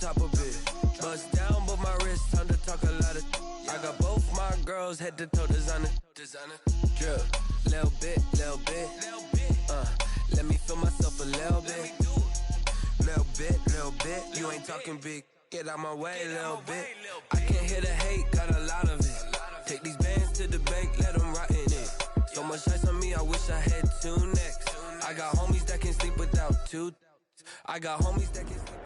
top of it. Bust down, but my wrist, time to talk a lot of. I got both my girls head to toe designer. Drip, little bit. Let me feel myself a little bit. Little bit. You ain't talking big. Get out my way, little bit. I can't hear the hate, got a lot of it. Take these bands to the bank, let them rot in it. So much ice on me, I wish I had two necks. I got homies that can sleep without two. I got homies that can sleep.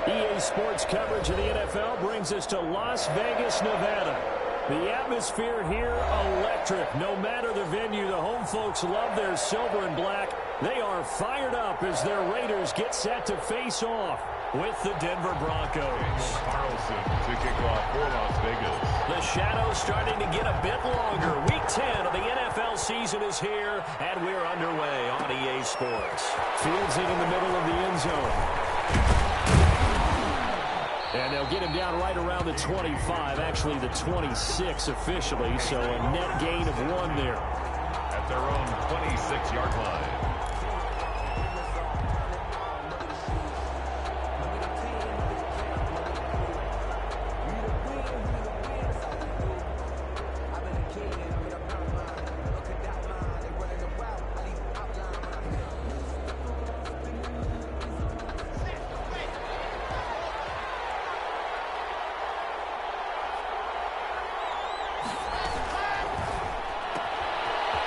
EA Sports coverage of the NFL brings us to Las Vegas, Nevada. The atmosphere here, electric. No matter the venue, the home folks love their silver and black. They are fired up as their Raiders get set to face off with the Denver Broncos. Carlson to kick off for Las Vegas. The shadow's starting to get a bit longer. Week 10 of the NFL season is here, and we're underway on EA Sports. Fields it in the middle of the end zone. And they'll get him down right around the 25, actually the 26 officially, so a net gain of 1 there. At their own 26-yard line.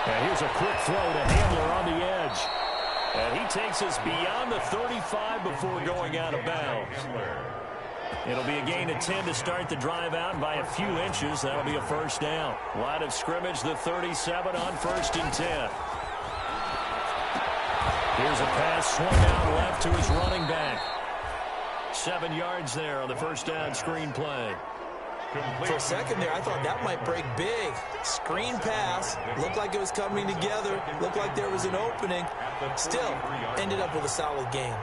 And here's a quick throw to Handler on the edge. And he takes us beyond the 35 before going out of bounds. It'll be a gain of 10 to start the drive out, and by a few inches, that'll be a first down. Line of scrimmage, the 37 on 1st and 10. Here's a pass swung out left to his running back. 7 yards there on the first down screen play. For a second there, I thought that might break big. Screen pass. Looked like it was coming together. Looked like there was an opening. Still, ended up with a solid gain.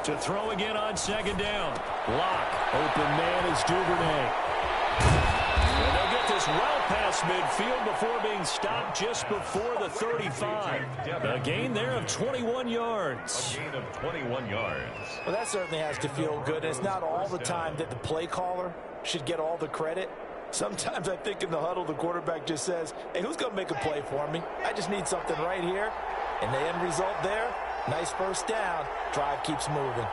To throw again on 2nd down. Lock. Open man is Duvernay. And they'll get this well past midfield before being stopped just before the 35. A gain there of 21 yards. A gain of 21 yards. Well, that certainly has to feel good. And it's not all the time that the play caller should get all the credit. Sometimes I think in the huddle, the quarterback just says, hey, who's going to make a play for me? I just need something right here. And the end result there, nice first down. Drive keeps moving.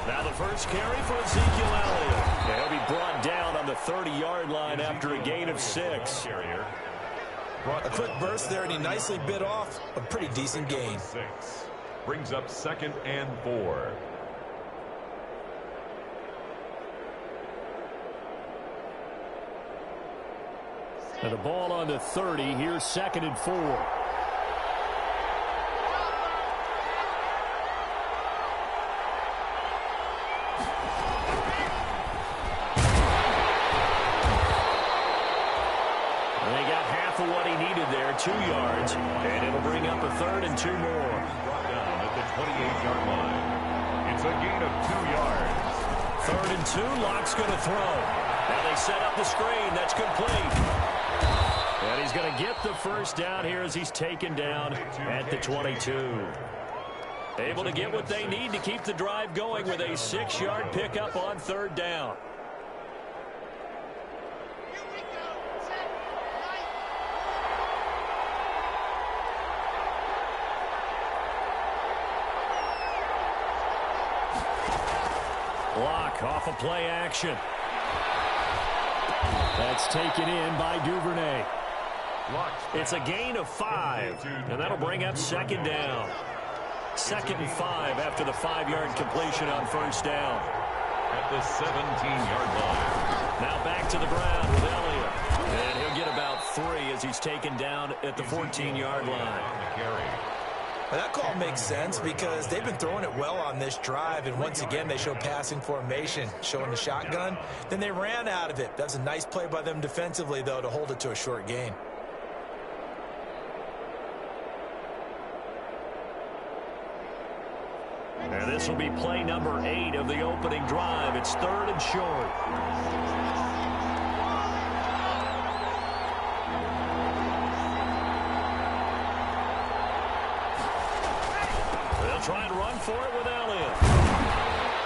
Now the first carry for Ezekiel Elliott. And he'll be brought down on the 30-yard line after a gain of 6. A quick burst there, and he nicely bit off a pretty decent gain. Brings up 2nd and 4. And the ball on the 30. Here's 2nd and 4. For what he needed there, 2 yards, and it'll bring up a 3rd and 2 more. Brought down at the 28-yard line. It's a gain of 2 yards. 3rd and 2, Lock's going to throw. Now they set up the screen. That's complete. And he's going to get the first down here as he's taken down at the 22. Able to get what they need to keep the drive going with a 6-yard pickup on 3rd down. Lock off of play action. That's taken in by Duvernay. It's a gain of 5, and that'll bring up 2nd down. 2nd and 5 after the 5-yard completion on 1st down. At the 17-yard line. Now back to the ground with Elliott. And he'll get about 3 as he's taken down at the 14-yard line. Well, that call makes sense because they've been throwing it well on this drive, and once again they show passing formation, showing the shotgun. Then they ran out of it. That's a nice play by them defensively, though, to hold it to a short gain. And And this will be play number 8 of the opening drive. It's 3rd and short. They'll try and run for it with Elliott.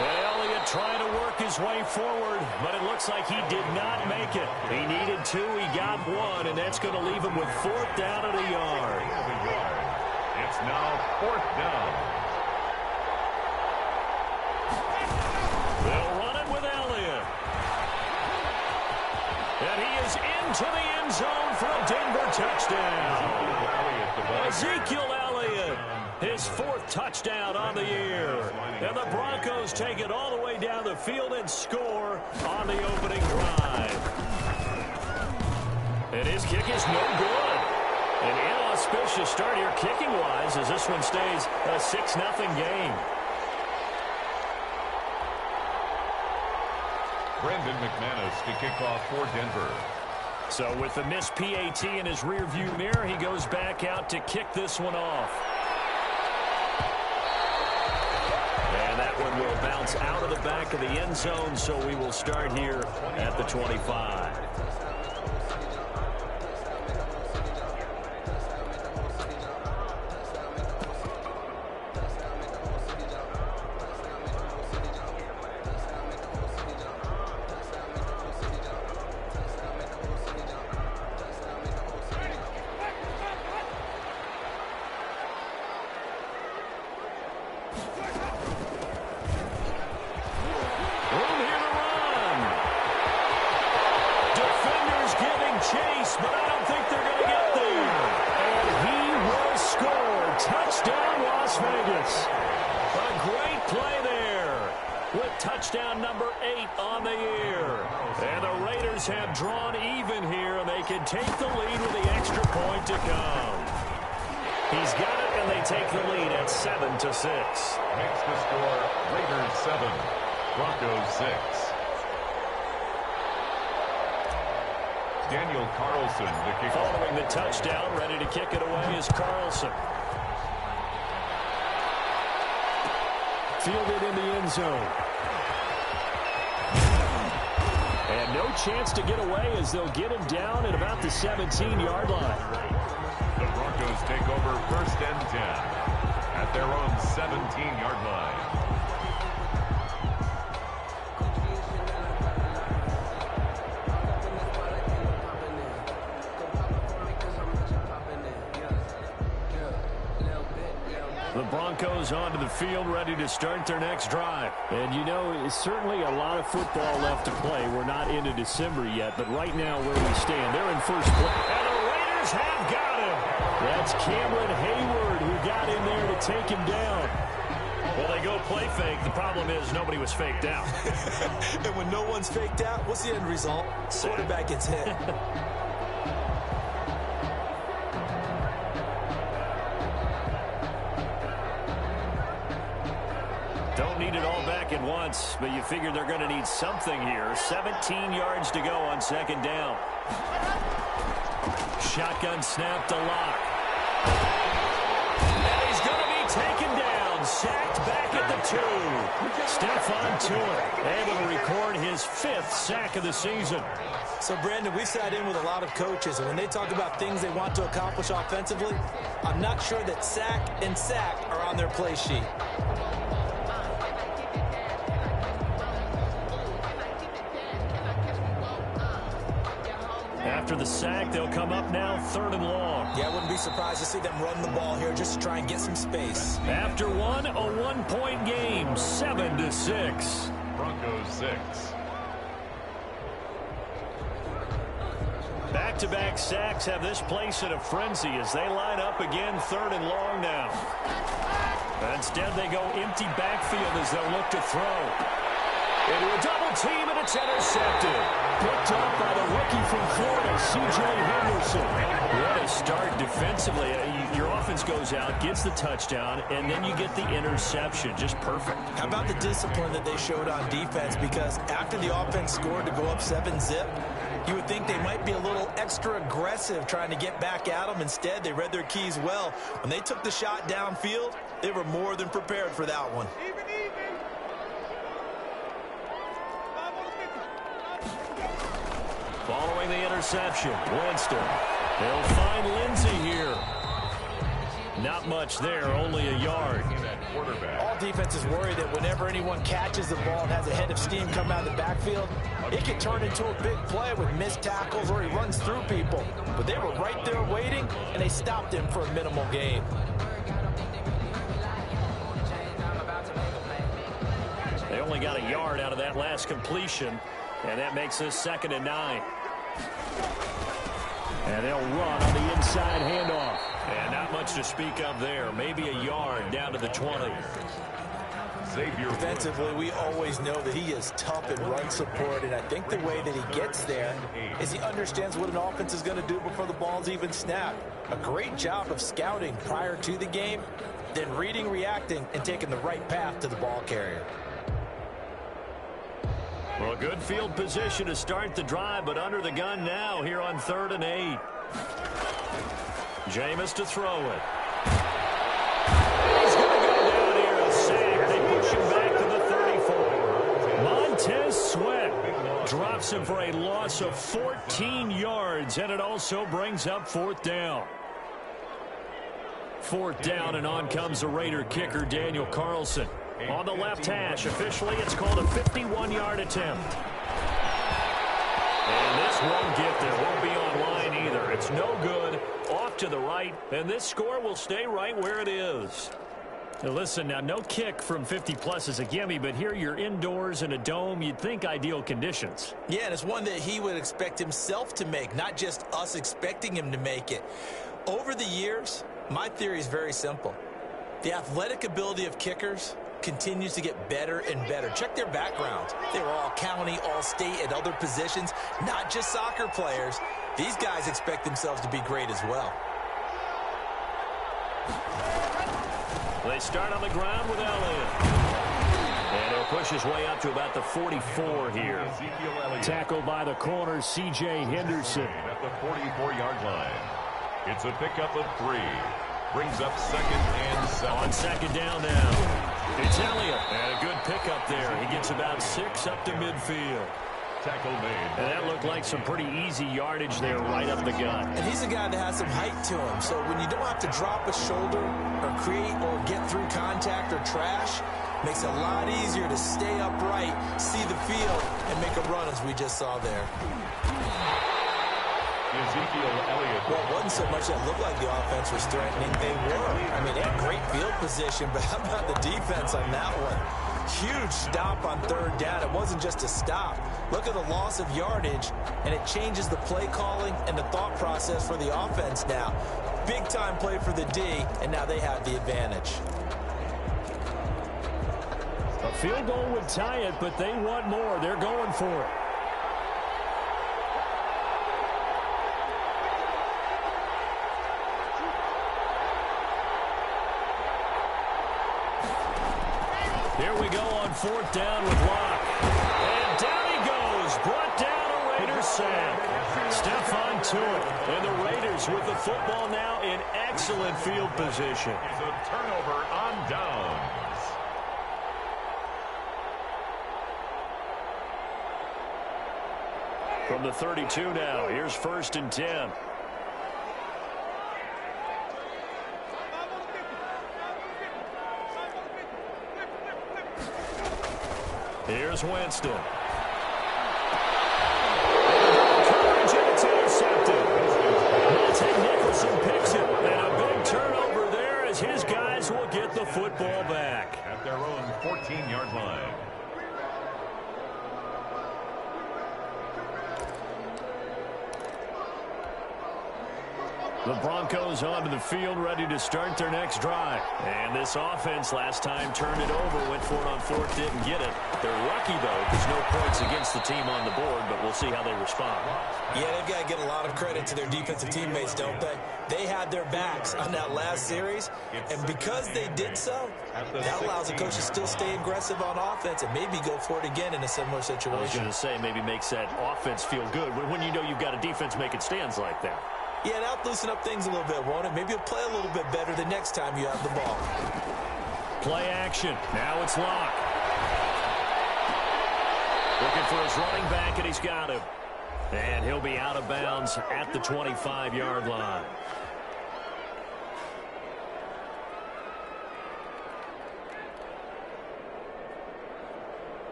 Elliott trying to work his way forward, but it looks like he did not make it. He needed 2, he got 1, and that's going to leave him with 4th down at a yard. It's now 4th down. They'll run it with Elliott. And he is into the end zone for a Denver touchdown. Ezekiel Elliott, his 4th touchdown on the year. And the Broncos take it all the way down the field and score on the opening drive. And his kick is no good. An inauspicious start here kicking-wise as this one stays a 6-0 game. Brendan McManus to kick off for Denver. So with the missed PAT in his rearview mirror, he goes back out to kick this one off. And that one will bounce out of the back of the end zone, so we will start here at the 25. Touchdown number 8 on the year. And the Raiders have drawn even here, and they can take the lead with the extra point to come. He's got it, and they take the lead at 7-6. Makes the score Raiders 7, Broncos 6. Daniel Carlson to kick off. Following the touchdown, ready to kick it away is Carlson. Fielded in the end zone. And no chance to get away as they'll get him down at about the 17-yard line. The Broncos take over 1st and 10 at their own 17-yard line. The Broncos onto the field, ready to start their next drive. And you know, it's certainly a lot of football left to play. We're not into December yet, but right now where we stand, they're in first place. And the Raiders have got him. That's Cameron Hayward who got in there to take him down. Well, they go play fake. The problem is nobody was faked out. And when no one's faked out, what's the end result? Quarterback gets hit. Don't need it all back at once, but you figure they're going to need something here. 17 yards to go on 2nd down. Shotgun snap to Locke. And he's going to be taken down. Sacked back at the 2. Stephon Tuitt able to record his 5th sack of the season. So, Brandon, we've sat in with a lot of coaches, and when they talk about things they want to accomplish offensively, I'm not sure that sack and sack are on their play sheet. After the sack, they'll come up now 3rd and long. Yeah, I wouldn't be surprised to see them run the ball here just to try and get some space. After one, a 1-point game, 7-6. Broncos 6. Back-to-back sacks have this place in a frenzy as they line up again 3rd and long now. Instead, they go empty backfield as they'll look to throw. Into a double team, and it's intercepted. Picked up by the rookie from Florida, C.J. Henderson. What a start defensively. Your offense goes out, gets the touchdown, and then you get the interception. Just perfect. How about the discipline that they showed on defense? Because after the offense scored to go up 7-zip, you would think they might be a little extra aggressive trying to get back at them. Instead, they read their keys well. When they took the shot downfield, they were more than prepared for that one. Following the interception, Winston. They'll find Lindsey here. Not much there, only a yard. All defenses worry that whenever anyone catches the ball and has a head of steam come out of the backfield, it can turn into a big play with missed tackles or he runs through people. But they were right there waiting, and they stopped him for a minimal gain. They only got a yard out of that last completion, and that makes this 2nd and 9. And they'll run on the inside handoff. And not much to speak of there. Maybe a yard down to the 20. Defensively, we always know that he is tough in run support, and I think the way that he gets there is he understands what an offense is going to do before the ball's even snapped. A great job of scouting prior to the game, then reading, reacting, and taking the right path to the ball carrier. Well, good field position to start the drive, but under the gun now here on 3rd and 8. Jameis to throw it. He's going to go down here, a sack. They push him back to the 34. Montez Sweat drops him for a loss of 14 yards, and it also brings up 4th down. 4th down, and on comes the Raider kicker, Daniel Carlson. On the left hash, officially it's called a 51-yard attempt. And this won't get there, won't be online either. It's no good, off to the right, and this score will stay right where it is. Now listen, now no kick from 50-plus is a gimme, but here you're indoors in a dome, you'd think ideal conditions. Yeah, and it's one that he would expect himself to make, not just us expecting him to make it. Over the years, my theory is very simple. The athletic ability of kickers continues to get better and better. Check their backgrounds. They were all county, all state, at other positions, not just soccer players. These guys expect themselves to be great as well. They start on the ground with Elliott. And he'll push his way up to about the 44 here. Tackled by the corner, C.J. Henderson. At the 44-yard line. It's a pickup of 3. Brings up 2nd and 7. On 2nd down now. It's Elliott. And a good pickup there. He gets about 6 up to midfield. Tackle made. And that looked like some pretty easy yardage there right up the gut. And he's a guy that has some height to him. So when you don't have to drop a shoulder or create or get through contact or trash, makes it a lot easier to stay upright, see the field, and make a run as we just saw there. Ezekiel Elliott. Well, it wasn't so much that looked like the offense was threatening. They were. I mean, they had great field position, but how about the defense on that one? Huge stop on 3rd down. It wasn't just a stop. Look at the loss of yardage, and it changes the play calling and the thought process for the offense now. Big-time play for the D, and now they have the advantage. A field goal would tie it, but they want more. They're going for it. Here we go on 4th down with Locke. And down he goes. Brought down a Raiders sack. Stephon Tuitt. And the Raiders with the football now in excellent field position. It's a turnover on downs. From the 32 now, here's 1st and 10. Here's Winston. Coverage, and it's intercepted. Nicholson picks it, and a big turnover there as his guys will get the football back. At their own 14-yard line. The Broncos onto the field, ready to start their next drive. And this offense last time turned it over, went for it on 4th, didn't get it. They're lucky, though. There's no points against the team on the board, but we'll see how they respond. Yeah, they've got to get a lot of credit to their defensive teammates, don't they? They had their backs on that last series, and because they did so, that allows the coach to still stay aggressive on offense and maybe go for it again in a similar situation. I was going to say, maybe makes that offense feel good when you know you've got a defense making stands like that. Yeah, that'll loosen up things a little bit, won't it? Maybe you'll play a little bit better the next time you have the ball. Play action. Now it's Locke. Looking for his running back, and he's got him. And he'll be out of bounds at the 25-yard line.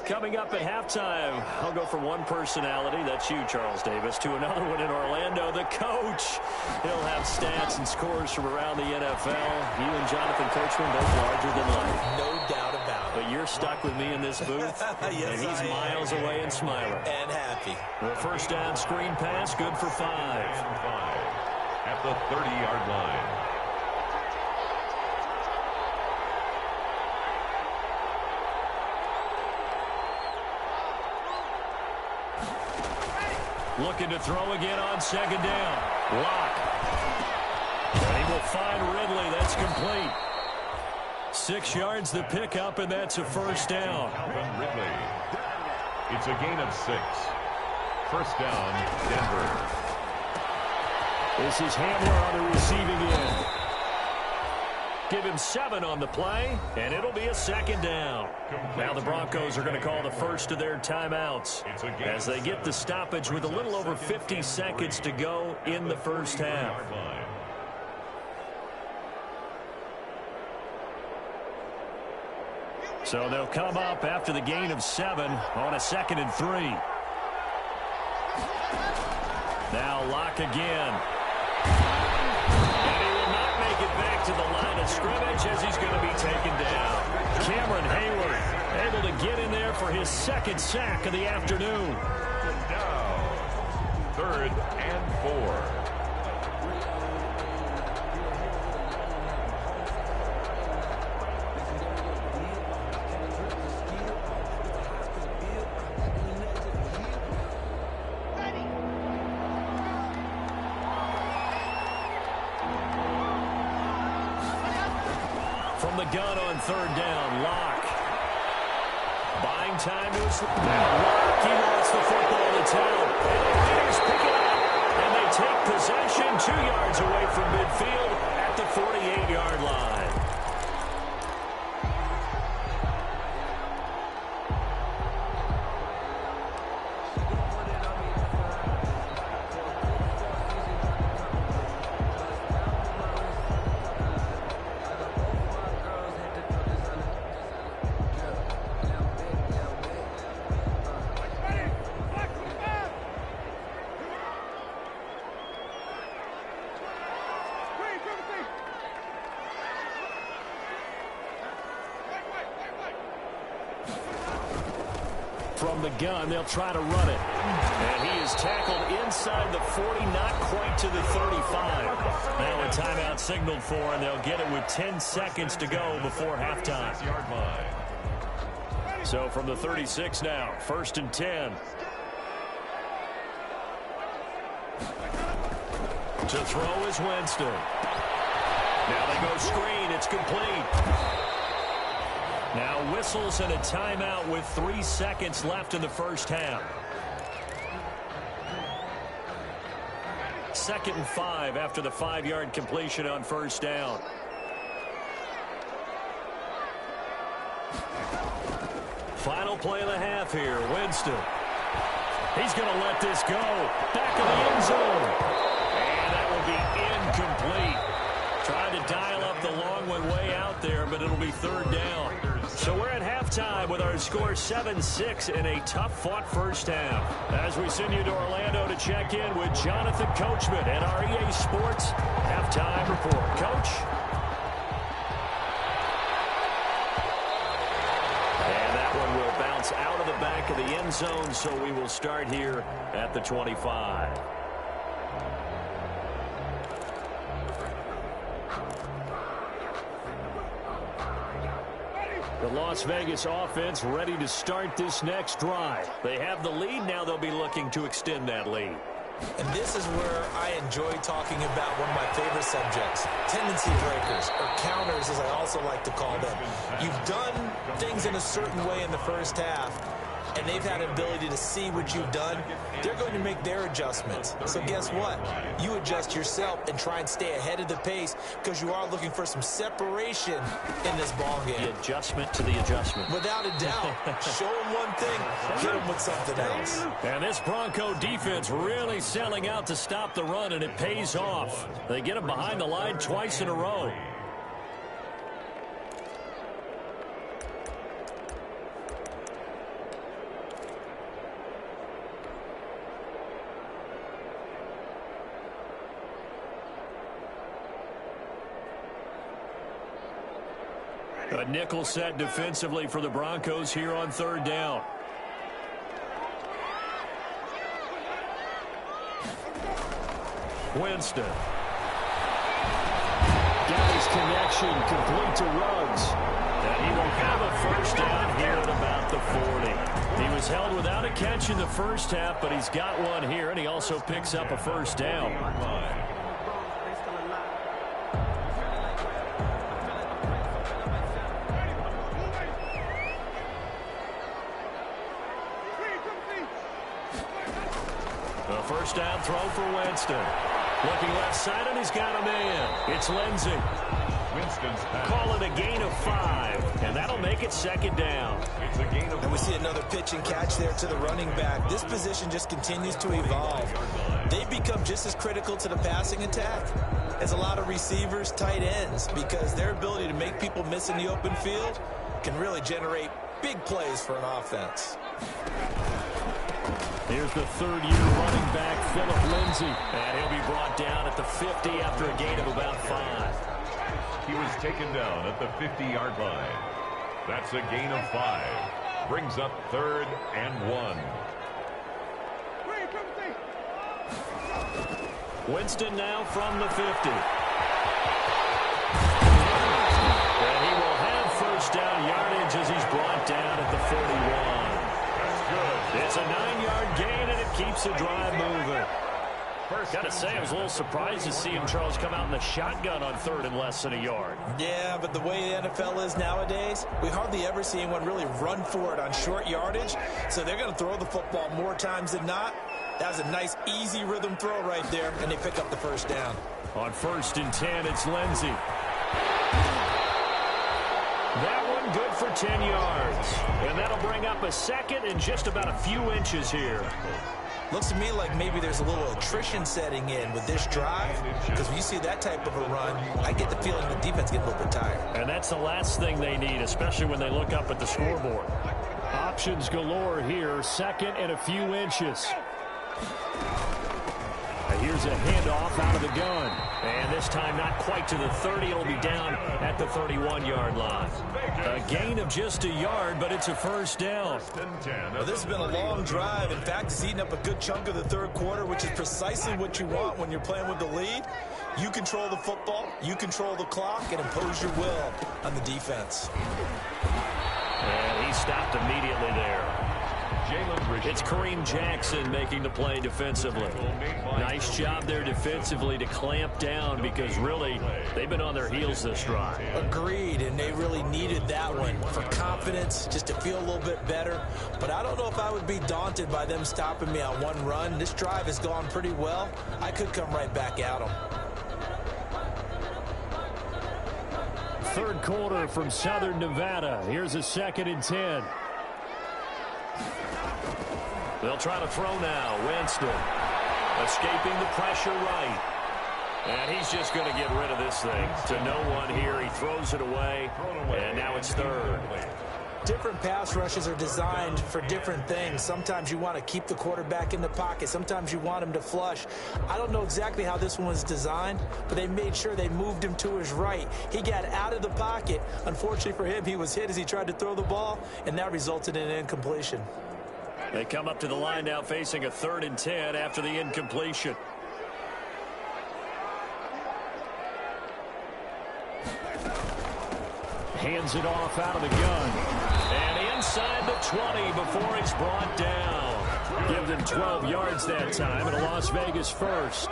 Coming up at halftime, I'll go from one personality, that's you, Charles Davis, to another one in Orlando, the coach. He'll have stats and scores from around the NFL. You and Jonathan Coachman, both larger than life. No doubt about it. But you're stuck with me in this booth, yes, and he's miles away and smiling. And happy. The first down screen pass, good for 5. At the 30-yard line. Looking to throw again on second down. Lock. And he will find Ridley. That's complete. 6 yards the pickup, and that's a first down. Calvin Ridley. It's a gain of 6. First down, Denver. This is Hamler on the receiving end. Give him 7 on the play, and it'll be a second down. Now the Broncos are going to call the first of their timeouts as they get the stoppage with a little over 50 seconds to go in the first half. So they'll come up after the gain of 7 on a 2nd and 3. Now Lock again. Back to the line of scrimmage as he's going to be taken down. Cameron Hayward able to get in there for his 2nd sack of the afternoon. Down. 3rd and 4. From the gun on 3rd down, Lock. Buying time to his... Now Lock, he wants the football to town. And the Raiders pick it up. And they take possession 2 yards away from midfield at the 48-yard line. From the gun, they'll try to run it. And he is tackled inside the 40, not quite to the 35. Now a timeout signaled for, and they'll get it with 10 seconds to go before halftime. So from the 36 now, 1st and 10. To throw is Winston. Now they go screen. It's complete. Now whistles and a timeout with 3 seconds left in the first half. 2nd and 5 after the 5-yard completion on 1st down. Final play of the half here. Winston. He's going to let this go. Back of the end zone. And that will be incomplete. Trying to dial up the long one way out there, but it'll be 3rd down. So we're at halftime with our score 7-6 in a tough-fought first half. As we send you to Orlando to check in with Jonathan Coachman at our EA Sports Halftime Report. Coach? And that one will bounce out of the back of the end zone, so we will start here at the 25. The Las Vegas offense ready to start this next drive. They have the lead. Now they'll be looking to extend that lead. And this is where I enjoy talking about one of my favorite subjects, tendency breakers, or counters as I also like to call them. You've done things in a certain way in the first half. and they've had an ability to see what you've done, they're going to make their adjustments. So guess what? You adjust yourself and try and stay ahead of the pace because you are looking for some separation in this ball game. The adjustment to the adjustment. Without a doubt. Show them one thing, hit them with something else. And this Bronco defense really selling out to stop the run, and it pays off. They get him behind the line twice in a row. A nickel set defensively for the Broncos here on third down. Winston. Got his connection complete to Ruggs. And he will have a first down here at about the 40. He was held without a catch in the first half, but he's got one here, and he also picks up a first down. A first down throw for Winston. Looking left side, and he's got a man. It's Lindsey. Winston's pass. Call it a gain of 5, and that'll make it second down. It's a gain of And we see another pitch and catch there to the running back. This position just continues to evolve. They become just as critical to the passing attack as a lot of receivers, tight ends, because their ability to make people miss in the open field can really generate big plays for an offense. Here's the third-year running back, Phillip Lindsay. And he'll be brought down at the 50 after a gain of about 5. He was taken down at the 50-yard line. That's a gain of 5. Brings up 3rd and 1. Winston now from the 50. And he will have first down yardage as he's brought down at the 41. It's a 9-yard gain, and it keeps the drive moving. Got to say, I was a little surprised to see him, Charles, come out in the shotgun on 3rd and less than a yard. Yeah, but the way the NFL is nowadays, we hardly ever see anyone really run for it on short yardage. So they're going to throw the football more times than not. That was a nice, easy rhythm throw right there, and they pick up the first down. On 1st and 10, it's Lindsey. That one good for 10 yards. And that'll bring up a second and just about a few inches here. Looks to me like maybe there's a little attrition setting in with this drive, because when you see that type of a run, I get the feeling the defense gets a little bit tired. And that's the last thing they need, especially when they look up at the scoreboard. Options galore here, second and a few inches. Here's a handoff out of the gun. And this time not quite to the 30. It'll be down at the 31-yard line. A gain of just a yard, but it's a first down. Well, this has been a long drive. In fact, it's eaten up a good chunk of the third quarter, which is precisely what you want when you're playing with the lead. You control the football, you control the clock, and impose your will on the defense. And he stopped immediately there. It's Kareem Jackson making the play defensively. Nice job there defensively to clamp down, because really they've been on their heels this drive. Agreed, and they really needed that one for confidence, just to feel a little bit better. But I don't know if I would be daunted by them stopping me on one run. This drive has gone pretty well. I could come right back at them. Third quarter from Southern Nevada. Here's a 2nd and 10. They'll try to throw now. Winston escaping the pressure right. And he's just going to get rid of this thing to no one here. He throws it away, and now it's 3rd. Different pass rushes are designed for different things. Sometimes you want to keep the quarterback in the pocket. Sometimes you want him to flush. I don't know exactly how this one was designed, but they made sure they moved him to his right. He got out of the pocket. Unfortunately for him, he was hit as he tried to throw the ball, and that resulted in an incompletion. They come up to the line now facing a 3rd and 10 after the incompletion. Hands it off out of the gun. And inside the 20 before it's brought down. Give them 12 yards that time, and a Las Vegas first.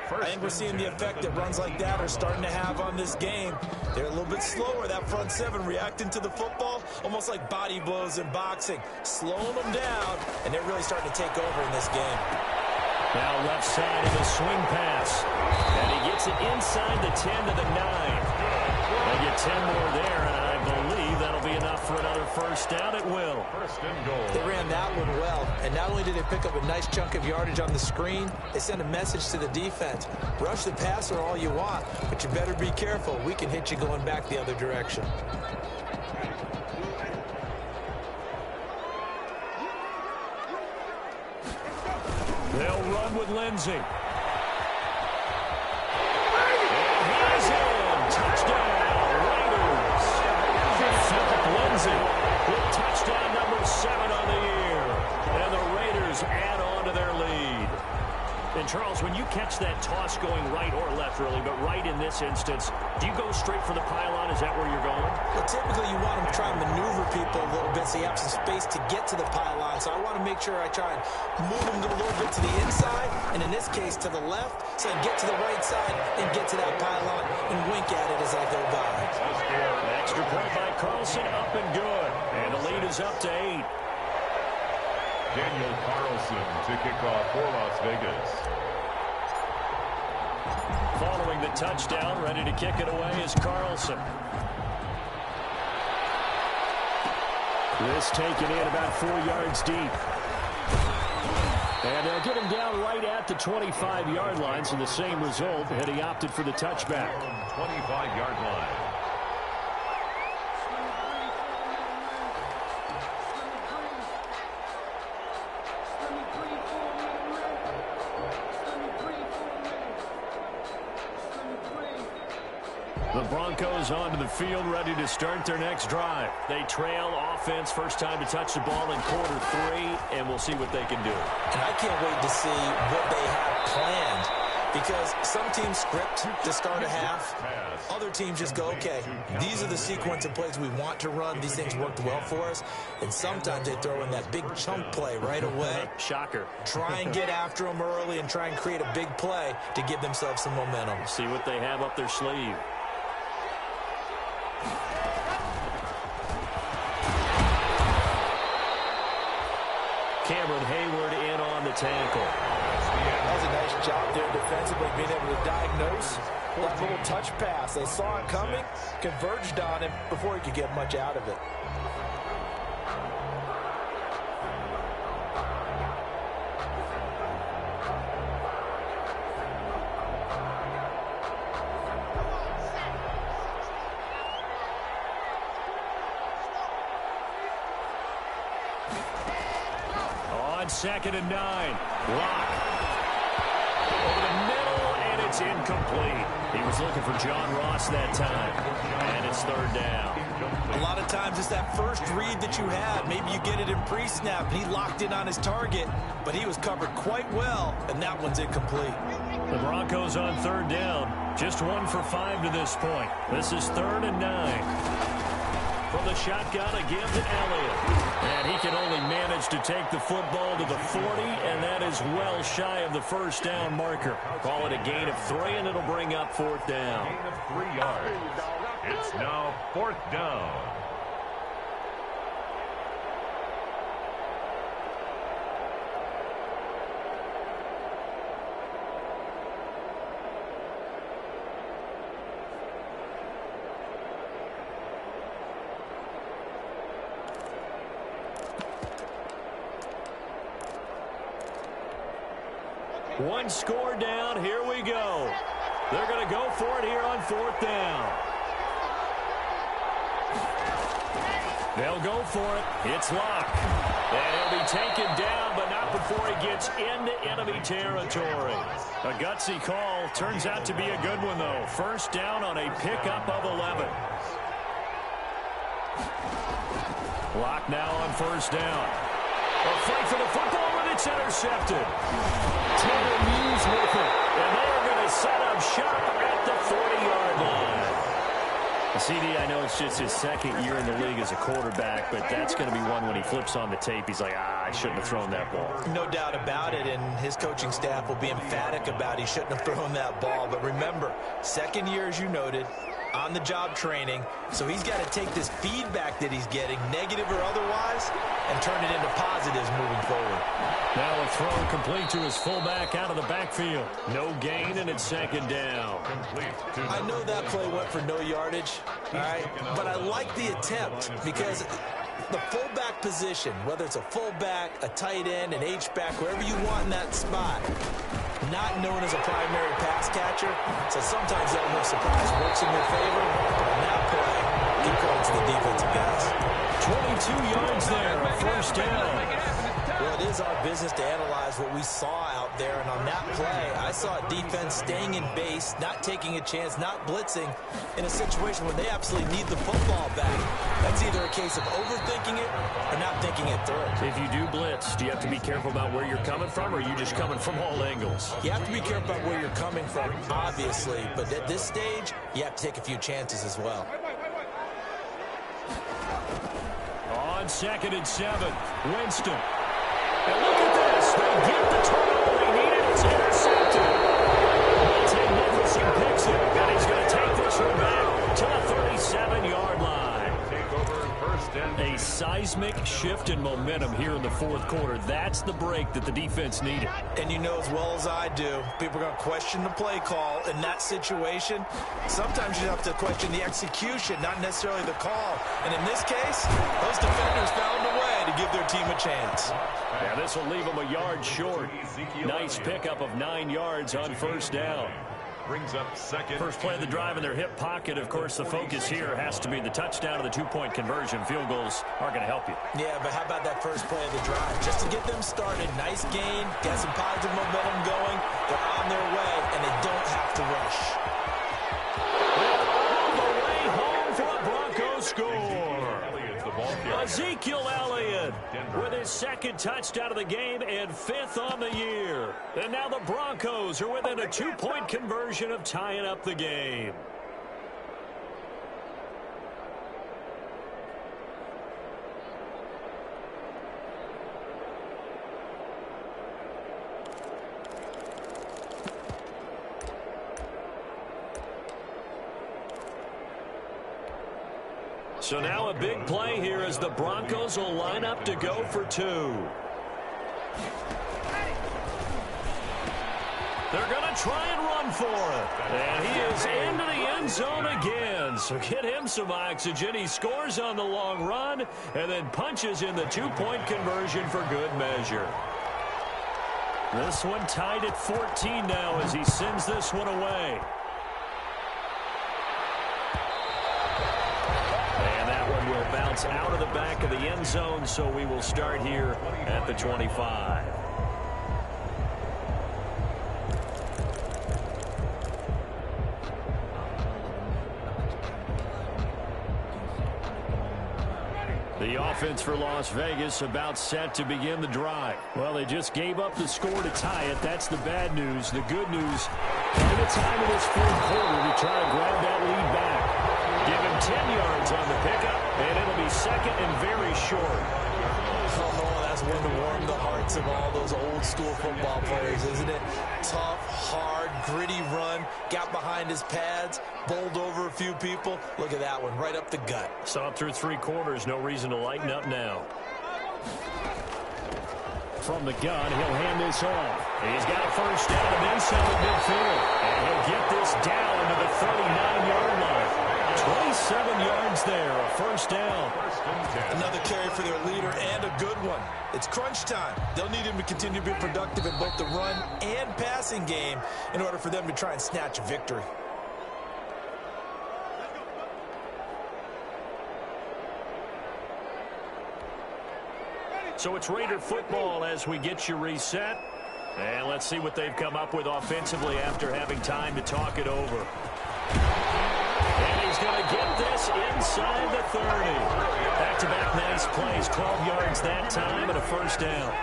I think we're seeing the effect that runs like that are starting to have on this game. They're a little bit slower, that front seven, reacting to the football, almost like body blows in boxing, slowing them down, and they're really starting to take over in this game. Now left side of the swing pass. And he gets it inside the 10 to the 9. They get 10 more there, and I believe that'll be enough for another first down. It will. First and goal. They ran that one well, and not only did they pick up a nice chunk of yardage on the screen, they sent a message to the defense. Rush the passer all you want, but you better be careful. We can hit you going back the other direction. They'll run with Lindsey. And he's in. Touchdown, Raiders. Philip Lindsey with touchdown number 7 on the year. And the Raiders add on to their lead. And, Charles, when you catch that toss going right or left, really, but right in this instance, do you go straight for the pylon? Is that where you're going? Well, typically you want to try and maneuver people a little bit so you have some space to get to the pylon. So I want to make sure I try and move them a little bit to the inside, and in this case to the left, so I get to the right side and get to that pylon and wink at it as I go by. Extra point by Carlson, up and good. And the lead is up to 8. Daniel Carlson to kick off for Las Vegas. Following the touchdown, ready to kick it away is Carlson. This taken in about 4 yards deep. And they'll get him down right at the 25-yard line, so the same result, and he opted for the touchback. 25-yard line. The Broncos onto the field, ready to start their next drive. They trail offense, first time to touch the ball in quarter 3, and we'll see what they can do. And I can't wait to see what they have planned, because some teams script to start a half. Other teams just go, okay, these are the sequence of plays we want to run. These things worked well for us. And sometimes they throw in that big chunk play right away. Shocker. Try and get after them early and try and create a big play to give themselves some momentum. See what they have up their sleeve. Cameron Hayward in on the tackle. That was a nice job there defensively, being able to diagnose that little touch pass. They saw it coming, converged on him before he could get much out of it. Second and 9. Lock. Over the middle, and it's incomplete. He was looking for John Ross that time. And it's third down. A lot of times it's that first read that you have. Maybe you get it in pre-snap. He locked in on his target, but he was covered quite well, and that one's incomplete. The Broncos on third down. Just 1 for 5 to this point. This is 3rd and 9. From the shotgun, a give to Elliott. And he can only manage to take the football to the 40, and that is well shy of the first down marker. Call it a gain of 3, and it'll bring up 4th down. Gain of 3 yards. It's now 4th down. One score down. Here we go. They're going to go for it here on 4th down. They'll go for it. It's Locke. And he'll be taken down, but not before he gets into enemy territory. A gutsy call. Turns out to be a good one, though. First down on a pickup of 11. Locke now on first down. A fight for the football, and it's intercepted. Taylor Muse with it. And they are going to set up shop at the 40-yard line. CD, I know it's just his second year in the league as a quarterback, but that's going to be one when he flips on the tape. He's like, I shouldn't have thrown that ball. No doubt about it, and his coaching staff will be emphatic about he shouldn't have thrown that ball. But remember, second year, as you noted, on-the-job training, so he's got to take this feedback that he's getting, negative or otherwise, and turn it into positives moving forward. Now a throw complete to his fullback out of the backfield. No gain, and it's second down. I know that play went for no yardage, all right, but I like the attempt because the fullback position, whether it's a fullback, a tight end, an H-back, wherever you want in that spot, not known as a primary pass catcher, so sometimes the element of surprise works in your favor, but on that play, keep going to the defensive guys. 22 yards there, a first down. Well, it is our business to analyze what we saw out there, and on that play, I saw defense staying in base, not taking a chance, not blitzing in a situation where they absolutely need the football back. That's either a case of overthinking it or not thinking it through. If you do blitz, do you have to be careful about where you're coming from, or are you just coming from all angles? You have to be careful about where you're coming from, obviously, but at this stage, you have to take a few chances as well. On 2nd and 7, Winston. And look at this. They get the turnover they needed. It's intercepted. Monte Nicholson picks it, and he's going to take this one back to the 37-yard line. Take over first and A seismic shift in momentum here in the fourth quarter. That's the break that the defense needed. And you know as well as I do, people are going to question the play call in that situation. Sometimes you have to question the execution, not necessarily the call. And in this case, those defenders found a way to give their team a chance. Yeah, this will leave them a yard short. Nice pickup of 9 yards on first down. brings up second. First play of the drive in their hip pocket. Of course, the focus here has to be the touchdown of the two-point conversion. Field goals are going to help you. Yeah, but how about that first play of the drive? Just to get them started, nice gain, get some positive momentum going. They're on their way, and they don't have to rush. All the way home for a Broncos score. Ezekiel Elliott with his second touchdown of the game and fifth on the year. And now the Broncos are within a two-point conversion of tying up the game. So now a big play here as the Broncos will line up to go for two. They're going to try and run for it. And he is into the end zone again. So get him some oxygen. He scores on the long run and then punches in the two-point conversion for good measure. This one tied at 14 now as he sends this one away. Will bounce out of the back of the end zone, so we will start here at the 25. The offense for Las Vegas about set to begin the drive. Well, they just gave up the score to tie it. That's the bad news. The good news, by the time of this fourth quarter, we try to grab that lead back. Give him 10 yards on the pickup, and it'll be second and very short. Oh, that's one to warm the hearts of all those old school football players, isn't it? Tough, hard, gritty run, got behind his pads, bowled over a few people. Look at that one, right up the gut. Saw it through three quarters, no reason to lighten up now. From the gun, he'll hand this off. He's got a first down and then some at midfield. And he'll get this down to the 39-yard line. 27 yards there, a first down. Another carry for their leader and a good one. It's crunch time. They'll need him to continue to be productive in both the run and passing game in order for them to try and snatch a victory. So it's Raider football as we get you reset. And let's see what they've come up with offensively after having time to talk it over. And he's going to get this inside the 30. Back-to-back nice plays, 12 yards that time and a first down.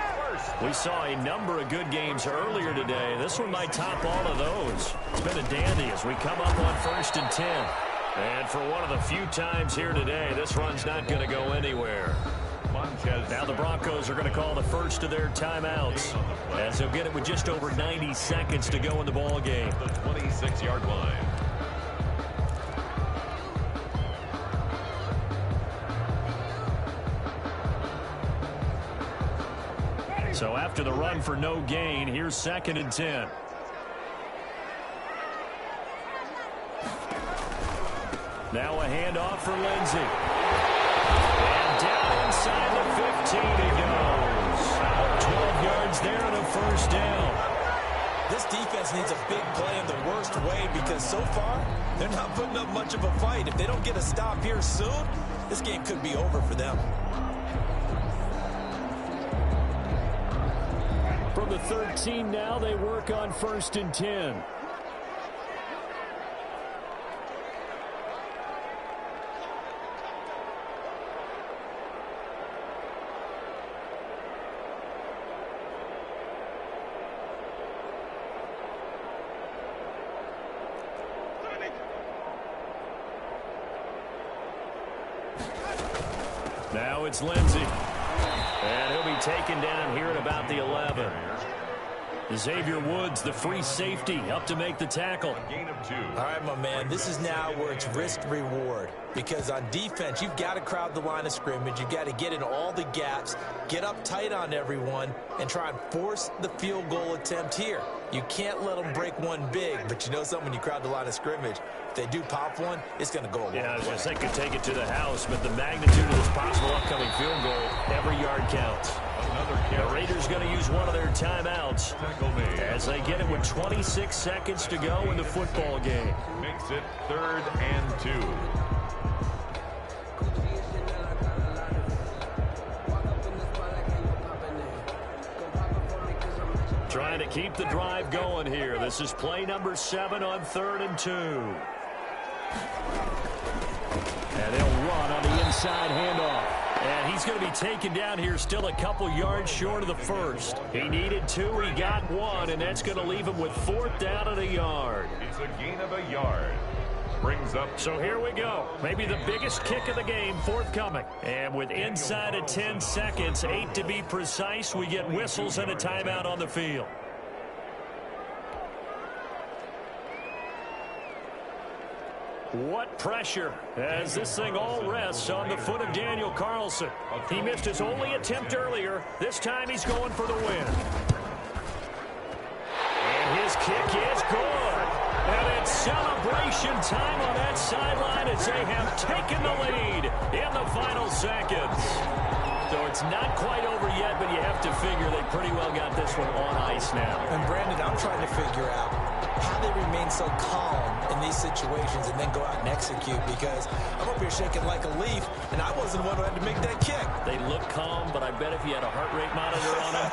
We saw a number of good games earlier today. This one might top all of those. It's been a dandy as we come up on 1st and 10. And for one of the few times here today, this run's not going to go anywhere. Now the Broncos are going to call the first of their timeouts, as they'll get it with just over 90 seconds to go in the ball game. The 26-yard line. So after the run for no gain, here's 2nd and 10. Now a handoff for Lindsey. And down inside the 15 he goes. 12 yards there and a first down. This defense needs a big play in the worst way because so far they're not putting up much of a fight. If they don't get a stop here soon, this game could be over for them. From the 13 now, they work on 1st and 10. Now it's Lindsey. And he'll be taken down here at about the 11. Xavier Woods, the free safety, up to make the tackle. Gain of 2. All right, my man, this is now where it's risk-reward. Because on defense, you've got to crowd the line of scrimmage. You've got to get in all the gaps, get up tight on everyone, and try and force the field goal attempt here. You can't let them break one big, but you know something, when you crowd the line of scrimmage, if they do pop one, it's going to go a long way. Yeah, I was just thinking take it to the house, but the magnitude of this possible upcoming field goal, every yard counts. The Raiders going to use one of their timeouts as they get it with 26 seconds to go in the football game. Makes it 3rd and 2. Trying to keep the drive going here. This is play number 7 on 3rd and 2. And they'll run on the inside handoff. And he's going to be taken down here still a couple yards short of the first. He needed 2, he got 1, and that's going to leave him with 4th down and a yard. It's a gain of a yard. Brings up. So here we go. Maybe the biggest kick of the game forthcoming. And with inside of 10 seconds, 8 to be precise, we get whistles and a timeout on the field. What pressure as this thing all rests on the foot of Daniel Carlson. He missed his only attempt earlier. This time he's going for the win. And his kick is good. And it's celebration time on that sideline as they have taken the lead in the final seconds. So it's not quite over yet, but you have to figure they pretty well got this one on ice now. And Brandon, I'm trying to figure out how they remain so calm in these situations and then go out and execute, because I'm up here shaking like a leaf, and I wasn't the one who had to make that kick. They look calm, but I bet if you had a heart rate monitor on them,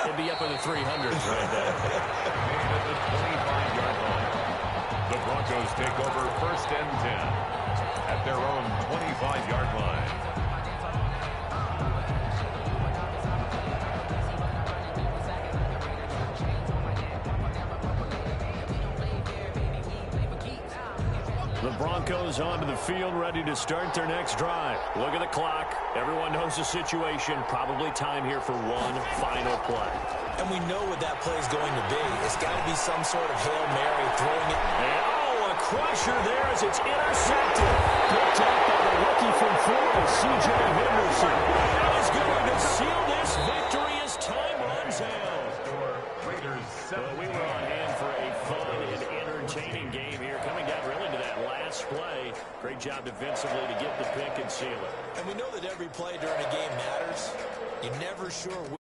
they'd be up in the 300s right there. At the 25-yard line. The Broncos take over 1st and 10 at their own 25-yard line. The Broncos onto the field, ready to start their next drive. Look at the clock. Everyone knows the situation. Probably time here for one final play. And we know what that play is going to be. It's got to be some sort of Hail Mary, throwing it. And, oh, a crusher there as it's intercepted. Picked up by the rookie from Florida, C.J. Henderson. That is going to seal this victory as time runs out. Well, we were on hand for a fun and entertaining game here. Coming down really to that last play. Great job defensively to get the pick and seal it. And we know that every play during a game matters. You're never sure